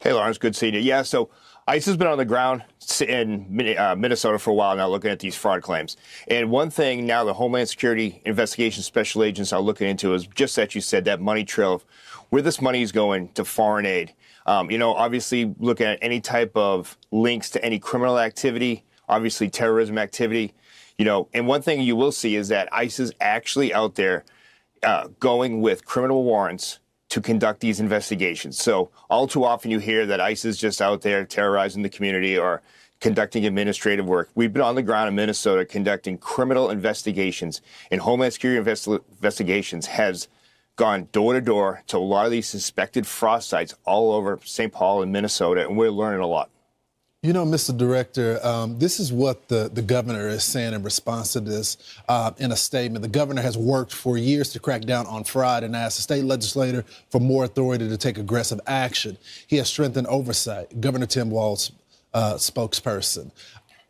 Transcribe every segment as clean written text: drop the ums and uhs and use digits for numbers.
Hey, Lawrence, good seeing you. Yeah, so ICE has been on the ground in Minnesota for a while now looking at these fraud claims. And one thing now the Homeland Security Investigation Special Agents are looking into is just that you said, that money trail of where this money is going to foreign aid. Obviously looking at any type of links to any criminal activity, obviously terrorism activity. And one thing you will see is that ICE is actually out there going with criminal warrants to conduct these investigations. So all too often you hear that ICE is just out there terrorizing the community or conducting administrative work. We've been on the ground in Minnesota conducting criminal investigations, and Homeland Security investigations has gone door to door to a lot of these suspected fraud sites all over St. Paul and Minnesota, and we're learning a lot. Mr. Director, this is what the governor is saying in response to this in a statement. The governor has worked for years to crack down on fraud and asked the state legislature for more authority to take aggressive action. He has strengthened oversight, Governor Tim Walz, spokesperson.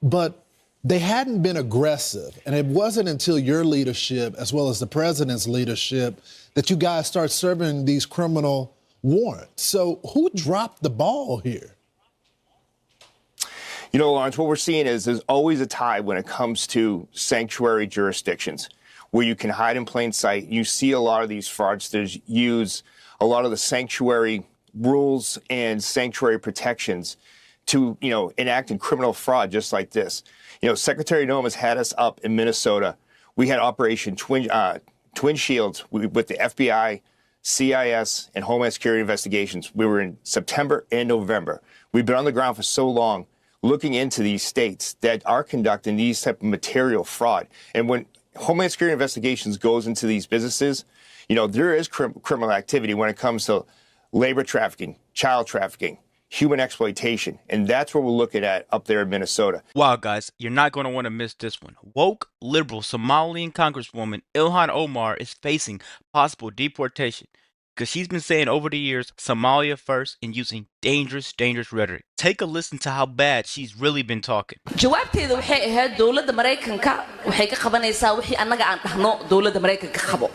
But they hadn't been aggressive, and it wasn't until your leadership, as well as the president's leadership, that you guys start serving these criminal warrants. So who dropped the ball here? Lawrence, what we're seeing is there's always a tide when it comes to sanctuary jurisdictions where you can hide in plain sight. You see a lot of these fraudsters use a lot of the sanctuary rules and sanctuary protections to, enact in criminal fraud just like this. Secretary Noma's had us up in Minnesota. We had Operation Twin Shields with the FBI, CIS, and Homeland Security investigations. We were in September and November. We've been on the ground for so long looking into these states that are conducting these type of material fraud. And when Homeland Security investigations goes into these businesses, there is criminal activity when it comes to labor trafficking, child trafficking, human exploitation. And that's what we're looking at up there in Minnesota. Wow, guys, you're not going to want to miss this one. Woke, liberal Somalian Congresswoman Ilhan Omar is facing possible deportation because she's been saying over the years, Somalia first, and using dangerous rhetoric. Take a listen to how bad she's really been talking. jawaabteedu waxay ahayd dawladda Mareykanka waxay ka qabanaysaa wixii annaga aan dhahno dawladda Mareykanka qabo.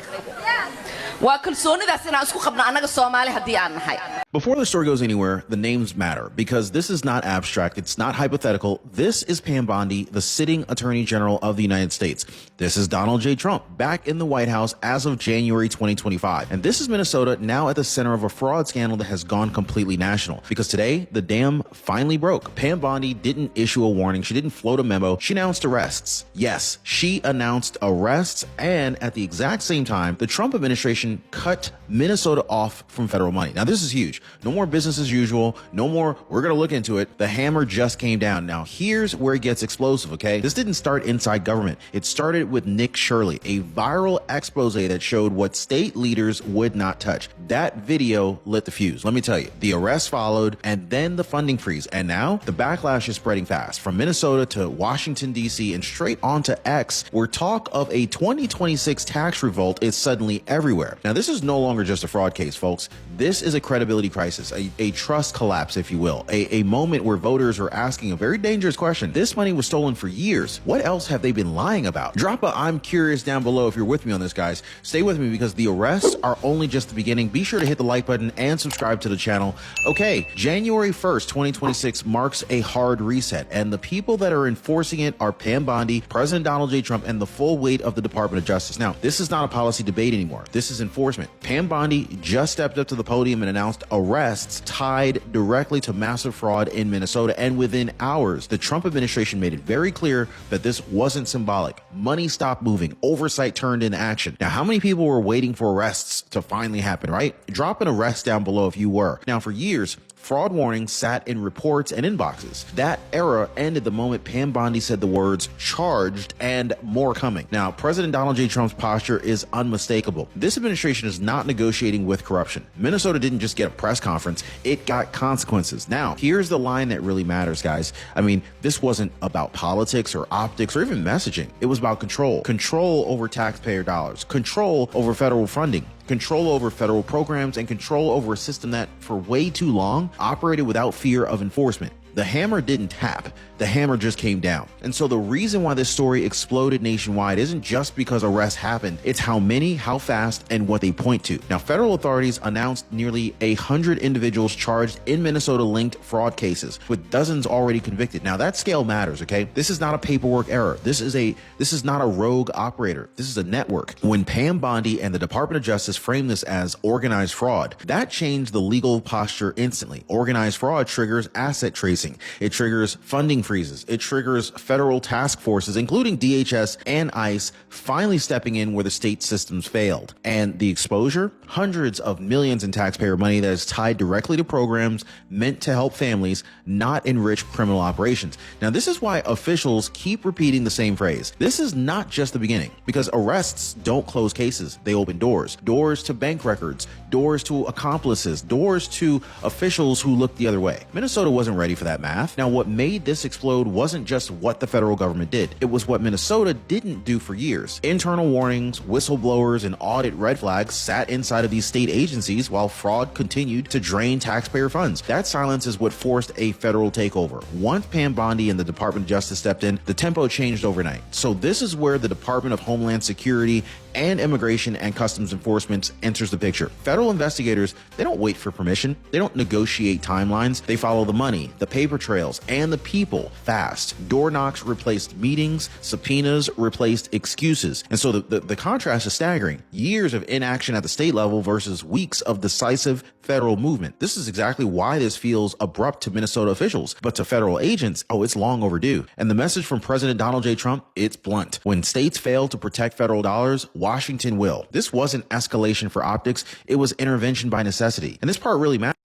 Waa kalsoonidaas inaan isku qabno annaga Soomaali haddii aan nahay. Before the story goes anywhere, the names matter because this is not abstract. It's not hypothetical. This is Pam Bondi, the sitting Attorney General of the United States. This is Donald J. Trump back in the White House as of January 2025. And this is Minnesota now at the center of a fraud scandal that has gone completely national because today the dam finally broke. Pam Bondi didn't issue a warning. She didn't float a memo. She announced arrests. Yes, she announced arrests. And at the exact same time, the Trump administration cut Minnesota off from federal money. Now, this is huge. No more business as usual. No more, we're going to look into it. The hammer just came down. Now, here's where it gets explosive, okay? This didn't start inside government. It started with Nick Shirley, a viral expose that showed what state leaders would not touch. That video lit the fuse. Let me tell you, the arrest followed and then the funding freeze. And now the backlash is spreading fast from Minnesota to Washington, D.C. and straight onto X, where talk of a 2026 tax revolt is suddenly everywhere. Now, this is no longer just a fraud case, folks. This is a credibility crisis, a trust collapse, if you will, a moment where voters are asking a very dangerous question. This money was stolen for years. What else have they been lying about? Drop a I'm curious down below if you're with me on this, guys. Stay with me because the arrests are only just the beginning. Be sure to hit the like button and subscribe to the channel. Okay, January 1st, 2026 marks a hard reset, and the people that are enforcing it are Pam Bondi, President Donald J. Trump, and the full weight of the Department of Justice. Now, this is not a policy debate anymore. This is enforcement. Pam Bondi just stepped up to the podium and announced arrests tied directly to massive fraud in Minnesota. And within hours, the Trump administration made it very clear that this wasn't symbolic. Money stopped moving. Oversight turned into action. Now, how many people were waiting for arrests to finally happen, right? Drop an arrest down below if you were. Now, for years, fraud warnings sat in reports and inboxes. That era ended the moment Pam Bondi said the words charged and more coming. Now, President Donald J. Trump's posture is unmistakable. This administration is not negotiating with corruption. Minnesota didn't just get a press conference, it got consequences. Now, here's the line that really matters, guys. I mean, this wasn't about politics or optics or even messaging. It was about control. Control over taxpayer dollars, control over federal funding, control over federal programs, and control over a system that for way too long operated without fear of enforcement. The hammer didn't tap. The hammer just came down. And so the reason why this story exploded nationwide isn't just because arrests happened. It's how many, how fast, and what they point to. Now, federal authorities announced nearly 100 individuals charged in Minnesota-linked fraud cases, with dozens already convicted. Now, that scale matters, okay? This is not a paperwork error. This is not a rogue operator. This is a network. When Pam Bondi and the Department of Justice framed this as organized fraud, that changed the legal posture instantly. Organized fraud triggers asset tracing. It triggers funding freezes. It triggers federal task forces, including DHS and ICE, finally stepping in where the state systems failed. And the exposure? Hundreds of millions in taxpayer money that is tied directly to programs meant to help families, not enrich criminal operations. Now, this is why officials keep repeating the same phrase. This is not just the beginning, because arrests don't close cases. They open doors. Doors to bank records, doors to accomplices, doors to officials who look the other way. Minnesota wasn't ready for that math. Now, what made this explode wasn't just what the federal government did. It was what Minnesota didn't do for years. Internal warnings, whistleblowers, and audit red flags sat inside of these state agencies while fraud continued to drain taxpayer funds. That silence is what forced a federal takeover. Once Pam Bondi and the Department of Justice stepped in, the tempo changed overnight. So this is where the Department of Homeland Security and Immigration and Customs Enforcement enters the picture. Federal investigators, they don't wait for permission. They don't negotiate timelines. They follow the money, the paper trails, and the people fast. Door knocks replaced meetings, subpoenas replaced excuses. And so the contrast is staggering. Years of inaction at the state level versus weeks of decisive federal movement. This is exactly why this feels abrupt to Minnesota officials, but to federal agents, oh, it's long overdue. And the message from President Donald J. Trump, it's blunt. When states fail to protect federal dollars, Washington will. This wasn't escalation for optics. It was intervention by necessity. And this part really matters.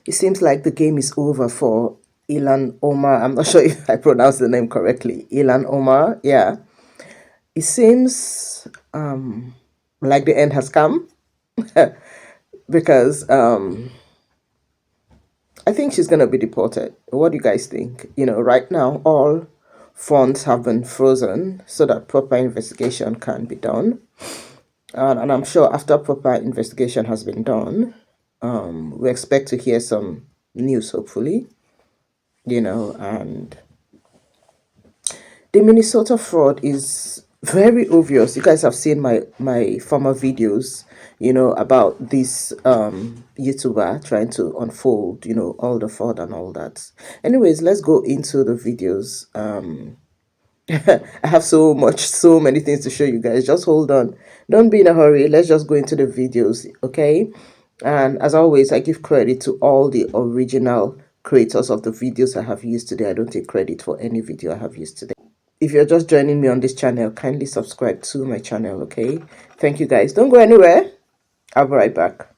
It seems like the game is over for Ilhan Omar. I'm not sure if I pronounced the name correctly. Ilhan Omar, yeah. It seems like the end has come because I think she's going to be deported. What do you guys think? You know, right now, all funds have been frozen so that proper investigation can be done. And I'm sure after proper investigation has been done, we expect to hear some news, hopefully, you know, and the Minnesota fraud is very obvious. You guys have seen my former videos, you know, about this YouTuber trying to unfold, you know, all the fraud and all that. Anyways, let's go into the videos. I have so many things to show you guys. Just hold on. Don't be in a hurry. Let's just go into the videos, okay? And as always, I give credit to all the original creators of the videos I have used today. I don't take credit for any video I have used today. If you're just joining me on this channel, kindly subscribe to my channel, okay? Thank you guys. Don't go anywhere. I'll be right back.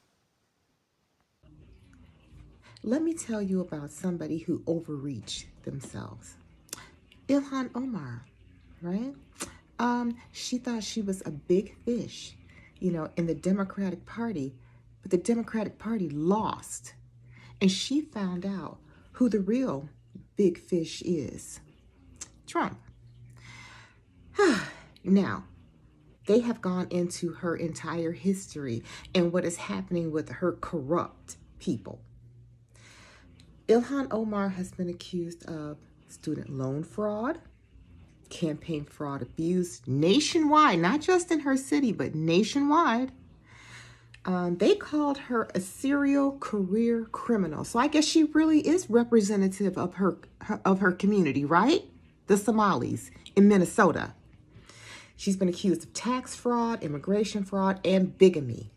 Let me tell you about somebody who overreached themselves. Ilhan Omar, right? She thought she was a big fish, you know, in the Democratic Party, but the Democratic Party lost. And she found out who the real big fish is. Trump. Now, they have gone into her entire history and what is happening with her corrupt people. Ilhan Omar has been accused of student loan fraud, campaign fraud abuse nationwide, not just in her city, but nationwide. They called her a serial career criminal. So I guess she really is representative of her community, right? The Somalis in Minnesota. She's been accused of tax fraud, immigration fraud, and bigamy.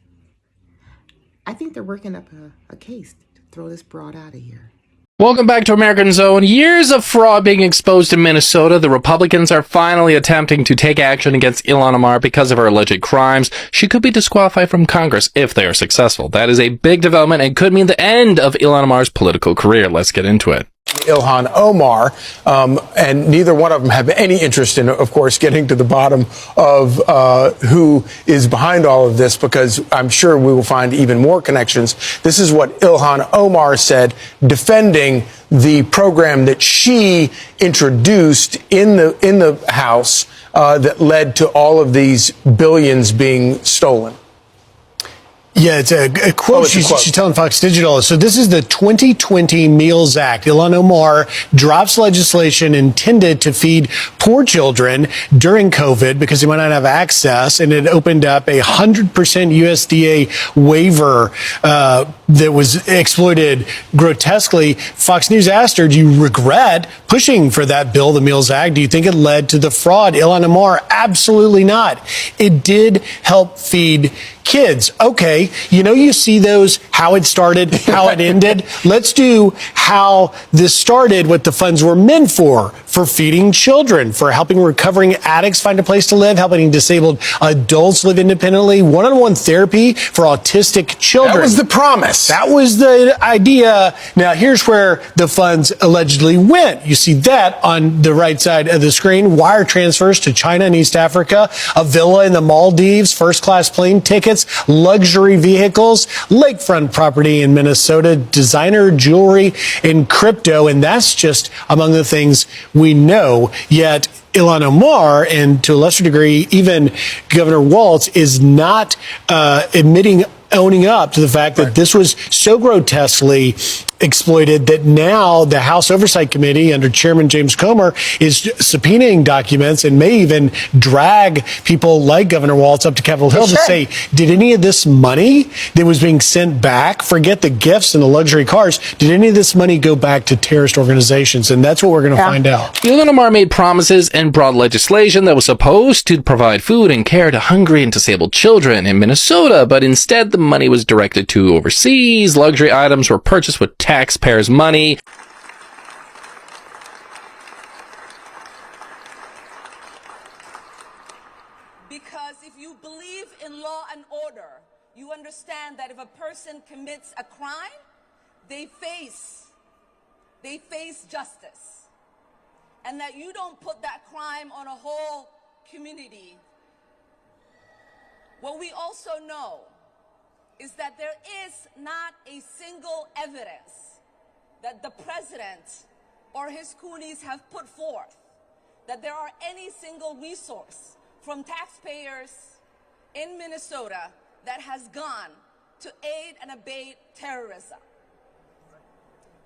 I think they're working up a case to throw this broad out of here. Welcome back to American Zone. Years of fraud being exposed in Minnesota. The Republicans are finally attempting to take action against Ilhan Omar because of her alleged crimes. She could be disqualified from Congress if they are successful. That is a big development and could mean the end of Ilhan Omar's political career. Let's get into it. Ilhan Omar, and neither one of them have any interest in, of course, getting to the bottom of who is behind all of this, because I'm sure we will find even more connections. This is what Ilhan Omar said, defending the program that she introduced in the House that led to all of these billions being stolen. Yeah, it's a quote. It's a quote. She's telling Fox Digital. So this is the 2020 Meals Act. Ilhan Omar drops legislation intended to feed poor children during COVID because they might not have access, and it opened up a 100% USDA waiver that was exploited grotesquely. Fox News asked her, do you regret pushing for that bill, the Meals Act? Do you think it led to the fraud? Ilhan Omar, absolutely not. It did help feed kids. Okay, you see those, how it started, how it ended. Let's do how this started, what the funds were meant for feeding children, for helping recovering addicts find a place to live, helping disabled adults live independently, one-on-one therapy for autistic children. That was the promise. That was the idea. Now, here's where the funds allegedly went. You see that on the right side of the screen. Wire transfers to China and East Africa, a villa in the Maldives, first-class plane tickets, luxury vehicles, lakefront property in Minnesota, designer jewelry, and crypto. And that's just among the things we know. Yet Ilhan Omar, and to a lesser degree, even Governor Walz, is not owning up to the fact that this was so grotesquely exploited that now the House Oversight Committee under Chairman James Comer is subpoenaing documents and may even drag people like Governor Walz up to Capitol Hill to say, did any of this money that was being sent back, forget the gifts and the luxury cars, did any of this money go back to terrorist organizations? And that's what we're going to find out. Ilhan Omar made promises and brought legislation that was supposed to provide food and care to hungry and disabled children in Minnesota, but instead the money was directed to overseas. Luxury items were purchased with taxpayers' money. Because if you believe in law and order, you understand that if a person commits a crime, they face justice. And that you don't put that crime on a whole community. What we also know is that there is not a single evidence that the president or his coonies have put forth that there are any single resource from taxpayers in Minnesota that has gone to aid and abet terrorism.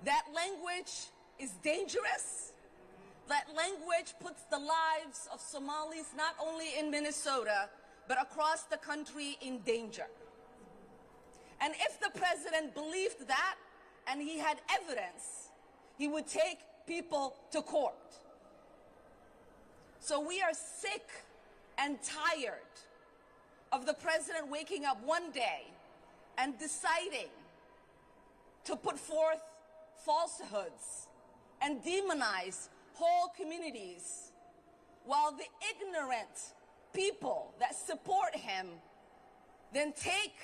That language is dangerous. That language puts the lives of Somalis not only in Minnesota, but across the country in danger. And if the president believed that, and he had evidence, he would take people to court. So we are sick and tired of the president waking up one day and deciding to put forth falsehoods and demonize whole communities, while the ignorant people that support him then take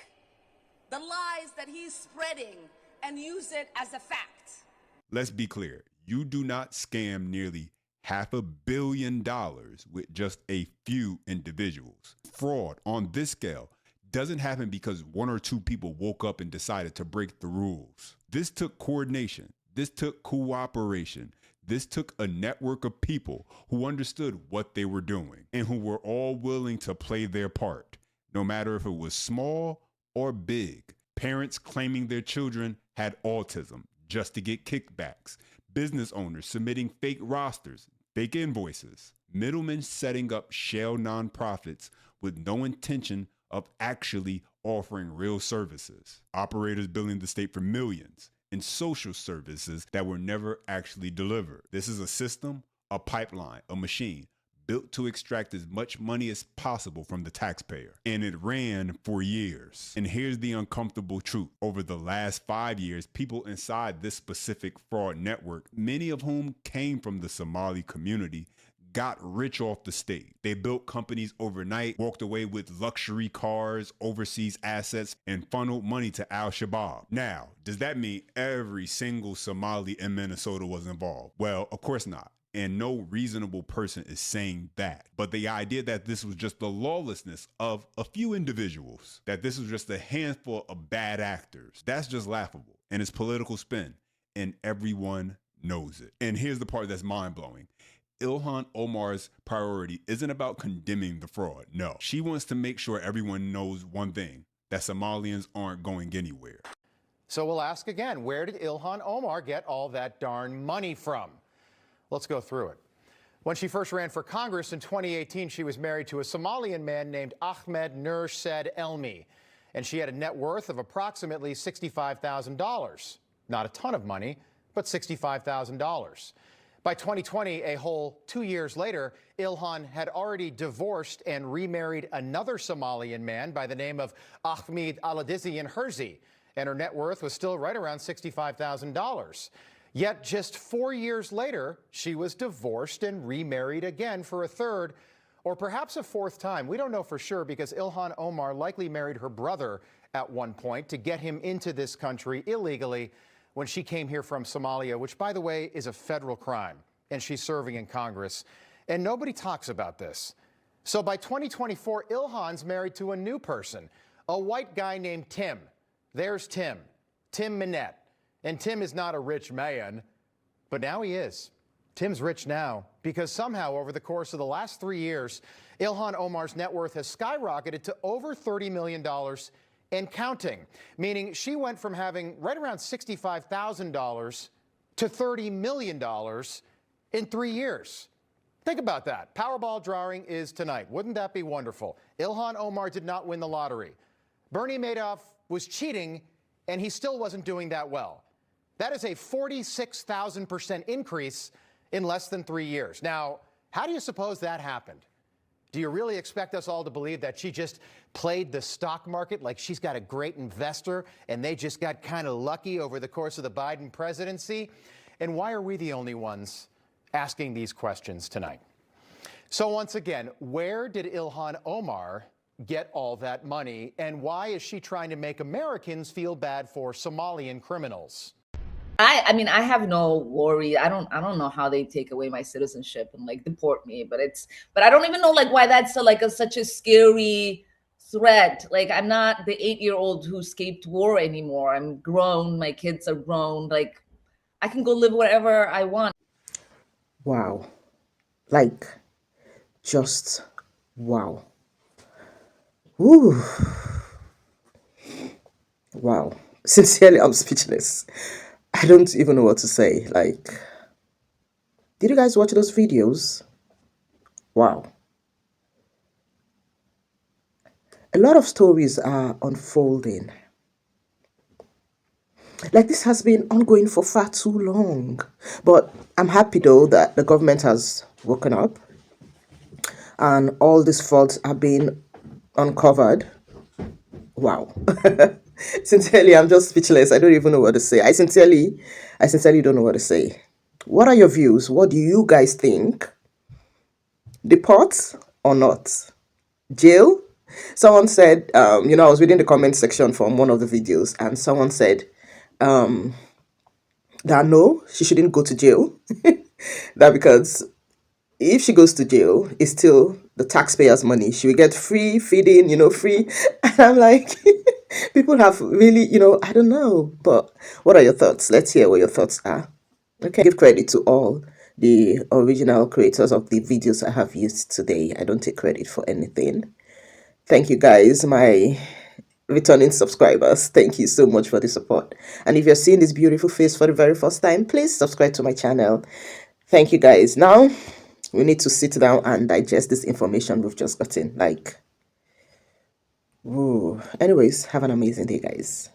the lies that he's spreading and use it as a fact. Let's be clear. You do not scam nearly $500 million with just a few individuals. Fraud on this scale doesn't happen because one or two people woke up and decided to break the rules. This took coordination. This took cooperation. This took a network of people who understood what they were doing and who were all willing to play their part, no matter if it was small or big. Parents claiming their children had autism just to get kickbacks. Business owners submitting fake rosters, fake invoices. Middlemen setting up shell nonprofits with no intention of actually offering real services. Operators billing the state for millions in social services that were never actually delivered. This is a system, a pipeline, a machine built to extract as much money as possible from the taxpayer. And it ran for years. And here's the uncomfortable truth. Over the last 5 years, people inside this specific fraud network, many of whom came from the Somali community, got rich off the state. They built companies overnight, walked away with luxury cars, overseas assets, and funneled money to Al-Shabaab. Now, does that mean every single Somali in Minnesota was involved? Well, of course not. And no reasonable person is saying that. But the idea that this was just the lawlessness of a few individuals, that this was just a handful of bad actors, that's just laughable. And it's political spin. And everyone knows it. And here's the part that's mind-blowing. Ilhan Omar's priority isn't about condemning the fraud. No, she wants to make sure everyone knows one thing. that Somalians aren't going anywhere. So we'll ask again, where did Ilhan Omar get all that darn money from? Let's go through it. When she first ran for Congress in 2018, she was married to a Somalian man named Ahmed Nur Said Elmi, and she had a net worth of approximately $65,000. Not a ton of money, but $65,000. By 2020, a whole 2 years later, Ilhan had already divorced and remarried another Somalian man by the name of Ahmed Aladizian Herzi, and her net worth was still right around $65,000. Yet just 4 years later, she was divorced and remarried again for a third or perhaps a fourth time. We don't know for sure because Ilhan Omar likely married her brother at one point to get him into this country illegally when she came here from Somalia, which, by the way, is a federal crime, and she's serving in Congress. And nobody talks about this. So by 2024, Ilhan's married to a new person, a white guy named Tim. There's Tim Minette. And Tim is not a rich man, but now he is. Tim's rich now because somehow over the course of the last 3 years, Ilhan Omar's net worth has skyrocketed to over $30 million and counting, meaning she went from having right around $65,000 to $30 million in 3 years. Think about that. Powerball drawing is tonight. Wouldn't that be wonderful? Ilhan Omar did not win the lottery. Bernie Madoff was cheating, and he still wasn't doing that well. That is a 46,000% increase in less than 3 years. Now, how do you suppose that happened? Do you really expect us all to believe that she just played the stock market like she's got a great investor and they just got kind of lucky over the course of the Biden presidency? And why are we the only ones asking these questions tonight? So once again, where did Ilhan Omar get all that money, and why is she trying to make Americans feel bad for Somalian criminals? I mean, I have no worry. I don't know how they take away my citizenship and like deport me, but I don't even know like why that's such a scary threat. Like, I'm not the 8-year-old who escaped war anymore. I'm grown. My kids are grown. Like, I can go live wherever I want. Wow. Like, just wow. Ooh. Wow. Sincerely, I'm speechless. I don't even know what to say. Like, did you guys watch those videos? Wow. A lot of stories are unfolding. Like, this has been ongoing for far too long. But I'm happy, though, that the government has woken up and all these faults are being uncovered. Wow. Sincerely, I'm just speechless. I don't even know what to say. I sincerely don't know what to say. What are your views? What do you guys think? Deport or not? Jail? Someone said, I was reading the comment section from one of the videos, and someone said that no, she shouldn't go to jail. That because if she goes to jail, it's still the taxpayers' money. She will get free feeding, free. And I'm like, people have really, I don't know. But what are your thoughts? Let's hear what your thoughts are. Okay, give credit to all the original creators of the videos I have used today. I don't take credit for anything. Thank you guys, my returning subscribers. Thank you so much for the support. And if you're seeing this beautiful face for the very first time, please subscribe to my channel. Thank you guys. Now, we need to sit down and digest this information we've just gotten. Like, whoa. Anyways, have an amazing day, guys.